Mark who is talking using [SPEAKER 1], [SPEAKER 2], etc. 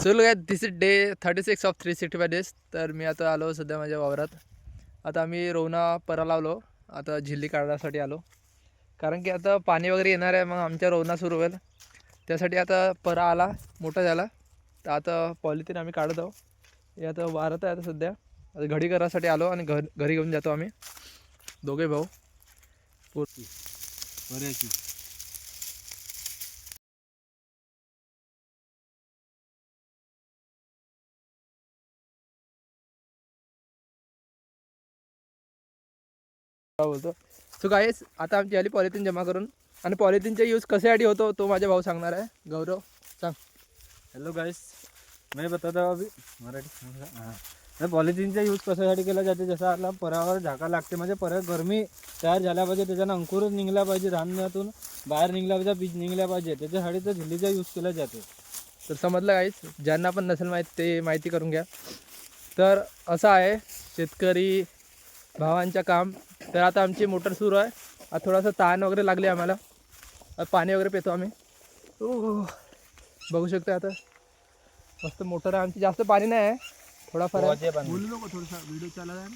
[SPEAKER 1] चल काय, दिस is day 36 of 365 days. तर मी आता आलो सध्या माझ्या वावरात. आता आम्ही रोवना परा लावलो. आता झिल्ली काढण्यासाठी आलो, कारण की आता पाणी वगैरे येणार आहे, मग आमच्या रोवना सुरू होईल. त्यासाठी आता परा आला, मोठा झाला, तर आता पॉलिथिन आम्ही काढत आहोत. हे आता वारत आहे आता सध्या. आता घडी करायसाठी आलो आणि घरी घेऊन जातो आम्ही दोघे भाऊ.
[SPEAKER 2] बऱ्याची
[SPEAKER 1] बोलतो. सो गाईस, आता आमची आली पॉलिथिन जमा करून, आणि पॉलिथिनचा यूज कशासाठी होतो तो माझा भाऊ सांगणार आहे. गौरव सांग.
[SPEAKER 2] हेलो गाइस, मैं बताता हूँ अभी मराठी. हां, पॉलिथिनचा यूज कशासाठी केला जाते. जसं आपला परावर झाका लागते, म्हणजे परत गरमी तयार झाल्या पाहिजे, त्याच्यानं अंकुरच निघला पाहिजे, धान्यातून बाहेर निघला पाहिजे, बीज निघल्या पाहिजे, त्याच्यासाठी तर झिल्लीचा यूज केला जाते.
[SPEAKER 1] तर समजलं गाईस, ज्यांना पण नसेल माहीत ते माहिती करून घ्या. तर असं आहे शेतकरी भावांचं काम. तर आता आमची मोटर सुरू आहे. आता थोडासा ताण वगैरे लागले आम्हाला, पाणी वगैरे पितो आम्ही. बघू शकता आता मस्त मोटर आहे आमची. जास्त पाणी नाही आहे, थोडाफार आहे. बोलू नको, थोडासा व्हिडिओ चालला आहे.